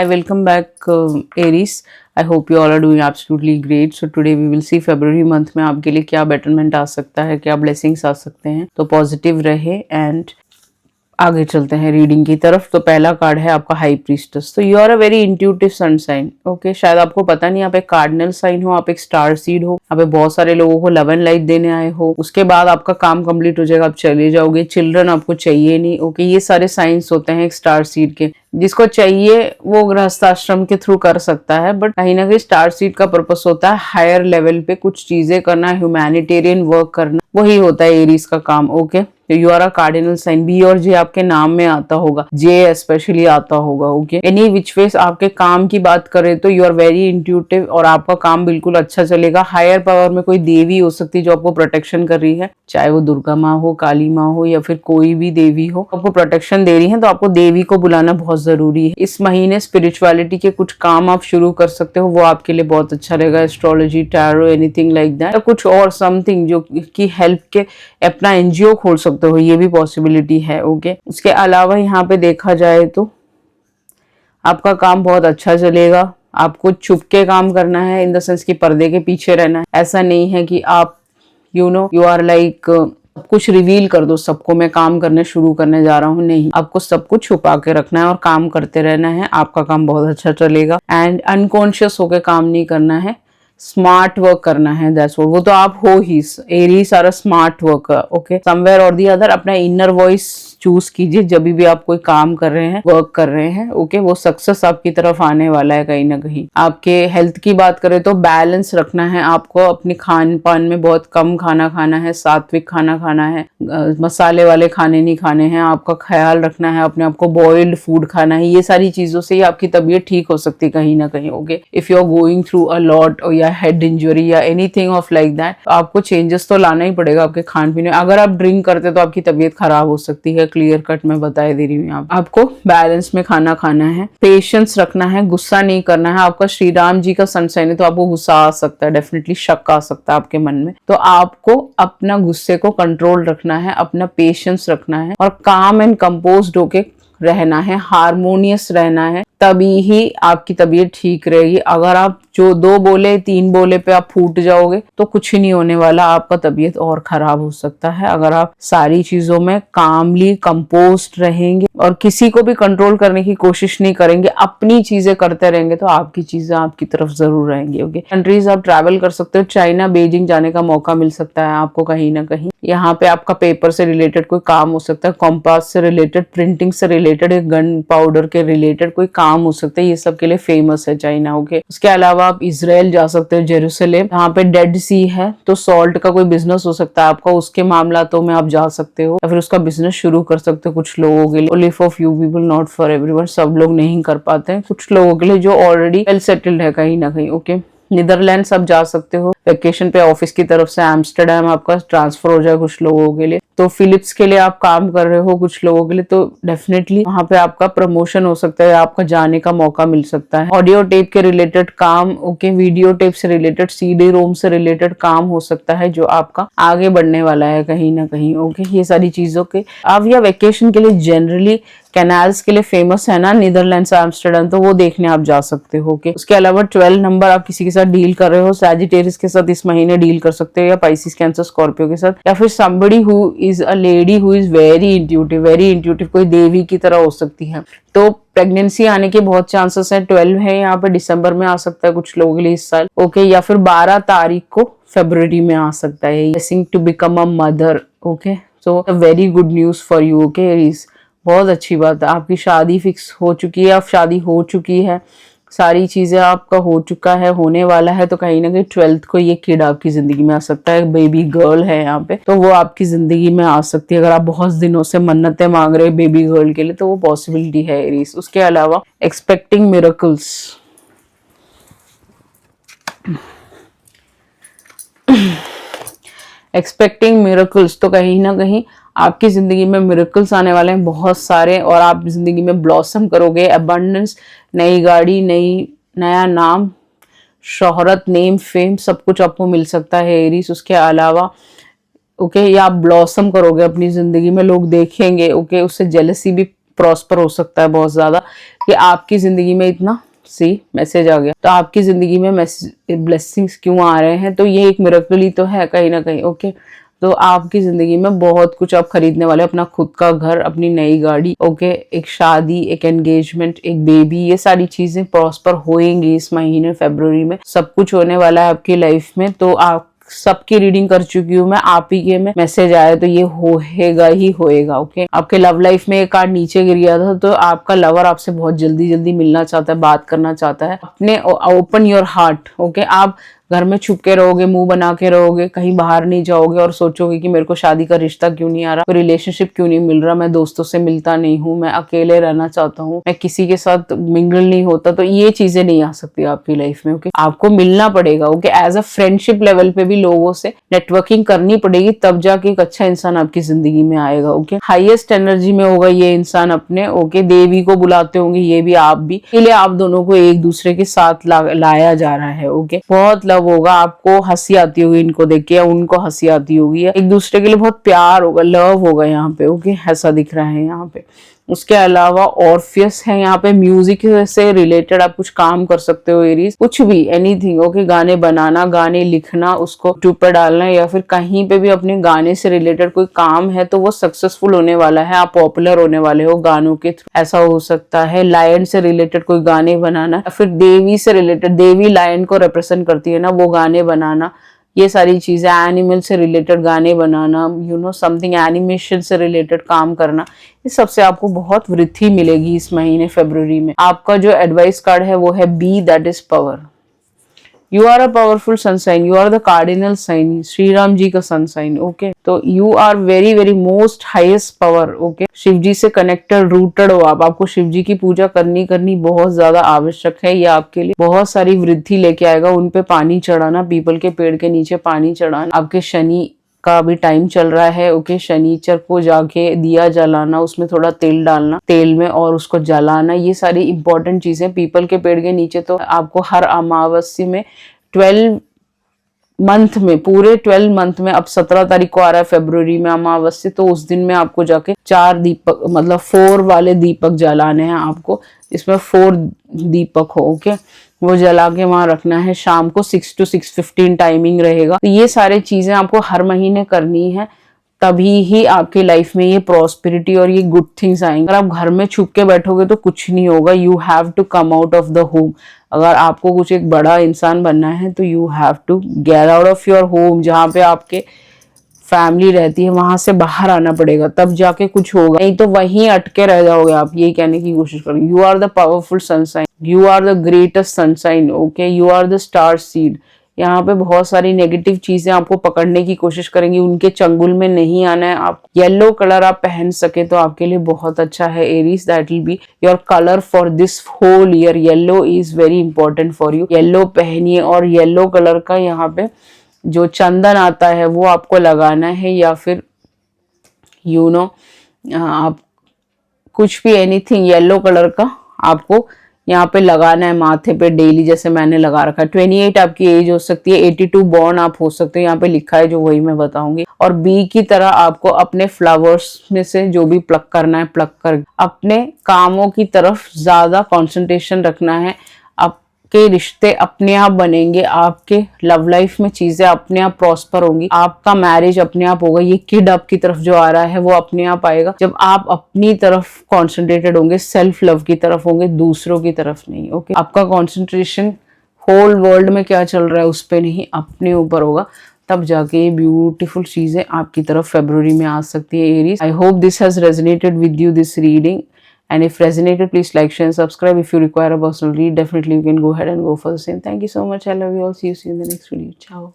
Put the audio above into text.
Hi, welcome back, Aries. I hope you all are doing absolutely great. So today we will see February month में आपके लिए क्या betterment आ सकता है, क्या blessings आ सकते हैं. तो positive रहे and आगे चलते हैं रीडिंग की तरफ. तो पहला कार्ड है आपका हाई प्रीस्टस. तो you are a very intuitive sun sign. Okay, शायद आपको पता नहीं आप एक कार्डिनल साइन हो, आप एक स्टार सीड हो, आप बहुत सारे लोगों को लव एंड लाइट देने आए हो. उसके बाद आपका काम कंप्लीट हो जाएगा, आप चले जाओगे. चिल्ड्रन आपको चाहिए नहीं. ओके, ये सारे साइंस होते हैं एक स्टार सीड के. जिसको चाहिए वो गृहस्थाश्रम के थ्रू कर सकता है, बट कहीं ना कहीं स्टार सीड का पर्पस होता है हायर लेवल पे कुछ चीजें करना, ह्यूमैनिटेरियन वर्क करना. वही होता है एरीज का काम. Okay, you are a cardinal sign. B और जे आपके नाम में आता होगा, जे स्पेशली आता होगा. ओके, एनी विच वेज आपके काम की बात करें तो यू आर वेरी इंट्यूटिव और आपका काम बिल्कुल अच्छा चलेगा. हायर पावर में कोई देवी हो सकती है जो आपको प्रोटेक्शन कर रही है, चाहे वो दुर्गा माँ हो, काली माँ हो या फिर कोई भी देवी हो, आपको प्रोटेक्शन दे रही है. तो आपको देवी को बुलाना बहुत जरूरी है. इस महीने स्पिरिचुअलिटी के कुछ काम आप शुरू कर सकते हो, वो आपके लिए बहुत अच्छा रहेगा. Astrology, tarot, anything like that, या कुछ और समथिंग जो की हेल्प के अपना एनजीओ खोल सकते हो, ये भी पॉसिबिलिटी है. ओके, उसके अलावा यहाँ पे देखा जाए तो आपका काम बहुत अच्छा चलेगा. आपको छुप के काम करना है, इन द सेंस कि पर्दे के पीछे रहना है. ऐसा नहीं है कि आप यू आर लाइक कुछ रिवील कर दो सबको, मैं काम करने शुरू करने जा रहा हूँ. नहीं, आपको सब कुछ छुपा के रखना है और काम करते रहना है. आपका काम बहुत अच्छा चलेगा. एंड अनकॉन्शियस होकर काम नहीं करना है, स्मार्ट वर्क करना है. That's what. वो तो आप हो ही. Aries are a smart worker. Okay, somewhere और दी अदर अपना इनर वॉइस चूज कीजिए जब भी आप कोई काम कर रहे हैं, वर्क कर रहे हैं. ओके, वो सक्सेस आपकी तरफ आने वाला है कहीं ना कहीं. आपके हेल्थ की बात करें तो बैलेंस रखना है आपको. अपने खान पान में बहुत कम खाना खाना है, सात्विक खाना खाना है, मसाले वाले खाने नहीं खाने हैं. आपका ख्याल रखना है, अपने आपको बॉइल्ड फूड खाना है. ये सारी चीजों से ही आपकी तबीयत ठीक हो सकती है कहीं ना कहीं. Okay, if you are going through a lot और या हेड इंजरी या एनीथिंग ऑफ लाइक दैट, आपको चेंजेस तो लाना ही पड़ेगा आपके खान पीने. अगर आप ड्रिंक करते तो आपकी तबीयत खराब हो सकती है. क्लियर कट मैं बता दे रही हूँ. आपको बैलेंस में खाना खाना है, पेशेंस रखना है, गुस्सा नहीं करना है. आपका श्री राम जी का सनसाइन है तो आपको गुस्सा आ सकता है, डेफिनेटली शक आ सकता है आपके मन में. तो आपको अपना गुस्से को कंट्रोल रखना है, अपना पेशेंस रखना है और काम एंड कंपोज्ड होके रहना है, हारमोनियस रहना है. तभी ही आपकी तबीयत ठीक रहेगी. अगर आप जो 2 बोले 3 बोले पे आप फूट जाओगे तो कुछ ही नहीं होने वाला, आपका तबीयत और खराब हो सकता है. अगर आप सारी चीजों में कामली कंपोज्ड रहेंगे और किसी को भी कंट्रोल करने की कोशिश नहीं करेंगे, अपनी चीजें करते रहेंगे, तो आपकी चीजें आपकी तरफ जरूर रहेंगी. ओके, कंट्रीज आप ट्रैवल कर सकते हो. चाइना, बीजिंग जाने का मौका मिल सकता है आपको कहीं ना कहीं. यहाँ पे आपका पेपर से रिलेटेड कोई काम हो सकता है, कॉम्पास से रिलेटेड, प्रिंटिंग से रिलेटेड, गन पाउडर के रिलेटेड कोई काम हो सकता है. ये सब के लिए फेमस है चाइना. ओके, उसके अलावा आप इजराइल जा सकते हो, जेरूसलेम, यहाँ पे डेड सी है तो सॉल्ट का कोई बिजनेस हो सकता है आपका, उसके मामलातों में आप जा सकते हो या फिर उसका बिजनेस शुरू कर सकते हो. कुछ लोगों के लिए, only for few people, not for everyone. सब लोग नहीं कर पाते हैं. कुछ लोगों के लिए जो ऑलरेडी वेल सेटल्ड है कहीं ना कहीं. ओके, नीदरलैंड्स आप जा सकते हो वेकेशन पे ऑफिस की तरफ से. एम्स्टरडेम आपका ट्रांसफर हो जाए कुछ लोगों के लिए. तो फिलिप्स के लिए आप काम कर रहे हो कुछ लोगों के लिए, तो डेफिनेटली वहां पे आपका प्रमोशन हो सकता है, आपका जाने का मौका मिल सकता है. ऑडियो टेप के रिलेटेड काम. ओके, वीडियो टेप से रिलेटेड, सीडी रोम से रिलेटेड काम हो सकता है जो आपका आगे बढ़ने वाला है कहीं ना कहीं. ओके, ये सारी चीजों के आप या वेकेशन के लिए जनरली कैनाल्स के लिए फेमस है ना नीदरलैंड्स, एम्स्टरडम, तो वो देखने आप जा सकते हो. ओके, उसके अलावा 12 नंबर आप किसी के साथ डील कर रहे हो, सैजिटेरियस के साथ इस महीने डील कर सकते हो, या पाइसिस, कैंसर, स्कॉर्पियो के साथ, या फिर somebody who is a lady who is very intuitive, कोई देवी की तरह हो सकती है. तो प्रेगनेंसी आने के बहुत चांसेस है. 12 है यहाँ पे, दिसंबर में आ सकता है कुछ लोगों के लिए इस साल. ओके, या फिर 12 तारीख को फरवरी में आ सकता है. Blessing to become a mother. Okay, so very good news for you. Okay Aries, बहुत अच्छी बात है. आपकी शादी फिक्स हो चुकी है, आप शादी हो चुकी है, सारी चीजें आपका हो चुका है, होने वाला है. तो कहीं ना कहीं 12th को ये किड आपकी जिंदगी में आ सकता है. बेबी गर्ल है यहाँ पे, तो वो आपकी जिंदगी में आ सकती है. अगर आप बहुत दिनों से मन्नतें मांग रहे हो बेबी गर्ल के लिए तो वो पॉसिबिलिटी है एरीज. उसके अलावा एक्सपेक्टिंग मिरेकल्स. एक्सपेक्टिंग मिरेकल्स, तो कहीं ना कहीं आपकी जिंदगी में मिरेकल्स आने वाले हैं बहुत सारे, और आप जिंदगी में ब्लॉसम करोगे. अबंडेंस, नई गाड़ी, नया नाम, शोहरत, नेम, फेम, सब कुछ आपको मिल सकता है एरीज. उसके अलावा ओके, या आप ब्लॉसम करोगे अपनी जिंदगी में, लोग देखेंगे. ओके, उससे जेलसी भी प्रॉस्पर हो सकता है बहुत ज्यादा. कि आपकी जिंदगी में इतना मैसेज आ गया, तो आपकी जिंदगी में ब्लेसिंग्स क्यों आ रहे हैं, तो ये एक मिरेकल ही तो है कहीं ना कहीं। ओके, तो आपकी जिंदगी में बहुत कुछ आप खरीदने वाले, अपना खुद का घर, अपनी नई गाड़ी, ओके, एक शादी, एक एंगेजमेंट, एक बेबी, ये सारी चीजें प्रॉस्पर होएंगी इस महीने फरवरी में। सब कुछ होने वाला है आपकी लाइफ में। तो आप सबकी रीडिंग कर चुकी हूँ मैं, आप ही के में मैसेज आया तो ये होएगा ही होएगा। ओके, आपके लव लाइफ में एक कार्ड नीचे गिर गया था, तो आपका लवर आपसे बहुत जल्दी जल्दी मिलना चाहता है, बात करना चाहता है। अपने ओपन योर हार्ट। ओके, आप घर में छुप के रहोगे, मुंह बना के रहोगे, कहीं बाहर नहीं जाओगे और सोचोगे कि मेरे को शादी का रिश्ता क्यों नहीं आ रहा, कोई रिलेशनशिप क्यों नहीं मिल रहा, मैं दोस्तों से मिलता नहीं हूँ, मैं अकेले रहना चाहता हूँ, मैं किसी के साथ मिंगल नहीं होता। तो ये चीजें नहीं आ सकती आपकी लाइफ में। ओके, आपको मिलना पड़ेगा। Okay, as a friendship level पे भी लोगों से नेटवर्किंग करनी पड़ेगी, तब जाके एक अच्छा इंसान आपकी जिंदगी में आएगा। ओके, हाईएस्ट एनर्जी में होगा ये इंसान अपने। ओके, देवी को बुलाते होंगे ये भी, आप भी, इसलिए आप दोनों को एक दूसरे के साथ लाया जा रहा है। ओके, बहुत लव होगा, आपको हंसी आती होगी इनको देख के, या उनको हंसी आती होगी, या एक दूसरे के लिए बहुत प्यार होगा, लव होगा यहाँ पे। ओके, ऐसा दिख रहा है यहाँ पे। उसके अलावा ऑर्फियस है यहाँ पे, म्यूजिक से रिलेटेड आप कुछ काम कर सकते हो एरीज, कुछ भी, एनीथिंग। ओके, गाने बनाना, गाने लिखना, उसको यूट्यूब पर डालना, या फिर कहीं पे भी अपने गाने से रिलेटेड कोई काम है तो वो सक्सेसफुल होने वाला है, आप पॉपुलर होने वाले हो गानों के थ्रू, ऐसा हो सकता है। लायन से रिलेटेड कोई गाने बनाना, या फिर देवी से रिलेटेड, देवी लायन को रिप्रेजेंट करती है ना, वो गाने बनाना, ये सारी चीजें, एनिमल से रिलेटेड गाने बनाना, समथिंग एनिमेशन से रिलेटेड काम करना, इस सबसे आपको बहुत वृद्धि मिलेगी इस महीने फरवरी में। आपका जो एडवाइस कार्ड है वो है बी, that is power. You are a powerful sunshine, you are the cardinal sign, Shri Ram ji का सनसाइन। ओके, तो you are very very most highest power. Okay, Shiv ji से कनेक्टेड, रूटेड हो आप, आपको शिव जी की पूजा करनी बहुत ज्यादा आवश्यक है। ये आपके लिए बहुत सारी वृद्धि लेके आएगा। उन पे पानी चढ़ाना, पीपल के पेड़ के नीचे पानी चढ़ाना, आपके शनि का भी टाइम चल रहा है। ओके, शनिचर को जाके दिया जलाना, उसमें थोड़ा तेल डालना, तेल में, और उसको जलाना, ये सारी इंपॉर्टेंट चीजें। पीपल के पेड़ के नीचे तो आपको हर अमावस्या में 12 मंथ में, पूरे 12 मंथ में, अब 17 तारीख को आ रहा है फरवरी में अमावस्या, तो उस दिन में आपको जाके 4 दीपक, मतलब 4 वाले दीपक जलाने हैं आपको, इसमें 4 दीपक हो। ओके, वो जला के वहां रखना है। शाम को 6 to 6:15 टाइमिंग रहेगा। तो ये सारी चीजें आपको हर महीने करनी है, तभी ही आपकी लाइफ में ये प्रॉस्पेरिटी और ये गुड थिंग्स आएंगे। अगर आप घर में छुप के बैठोगे तो कुछ नहीं होगा। You have to come out of the home. अगर आपको कुछ एक बड़ा इंसान बनना है तो you have to get out of your home, जहाँ पे आपके फैमिली रहती है, वहां से बाहर आना पड़ेगा, तब जाके कुछ होगा, नहीं तो वहीं अटके रह जाओगे आप। ये कहने की कोशिश करो, you are the powerful sunshine, you are the greatest sunshine. Okay, you are the star seed. यहाँ पे बहुत सारी नेगेटिव चीजें आपको पकड़ने की कोशिश करेंगी, उनके चंगुल में नहीं आना है। आप येलो कलर आप पहन सके तो आपके लिए बहुत अच्छा है Aries, that will be your colour for this whole year. Yellow is very important for you. Yellow पहनिए, और येलो कलर का यहाँ पे जो चंदन आता है वो आपको लगाना है, या फिर आप कुछ भी, एनीथिंग येलो कलर का आपको यहाँ पे लगाना है माथे पे डेली, जैसे मैंने लगा रखा है। 28 आपकी एज हो सकती है, 82 बॉर्न आप हो सकते हो, यहाँ पे लिखा है जो, वही मैं बताऊंगी। और बी की तरह आपको अपने फ्लावर्स में से जो भी प्लक करना है, प्लक कर अपने कामों की तरफ ज्यादा कंसंट्रेशन रखना है। आपके रिश्ते अपने आप बनेंगे, आपके लव लाइफ में चीजें अपने आप प्रॉस्पर होंगी, आपका मैरिज अपने आप होगा। ये किड आपकी तरफ जो आ रहा है वो अपने आप आएगा जब आप अपनी तरफ कॉन्सेंट्रेटेड होंगे, सेल्फ लव की तरफ होंगे, दूसरों की तरफ नहीं। ओके, आपका कॉन्सेंट्रेशन होल वर्ल्ड में क्या चल रहा है उस पर नहीं, अपने ऊपर होगा, तब जाके ये ब्यूटीफुल चीजें आपकी तरफ फरवरी में आ सकती है Aries. I hope this has resonated with you, this reading, and if resonated, please like, share and subscribe. If you require a personal read, definitely you can go ahead and go for the same. Thank you so much. I love you all. See you in the next video. Ciao.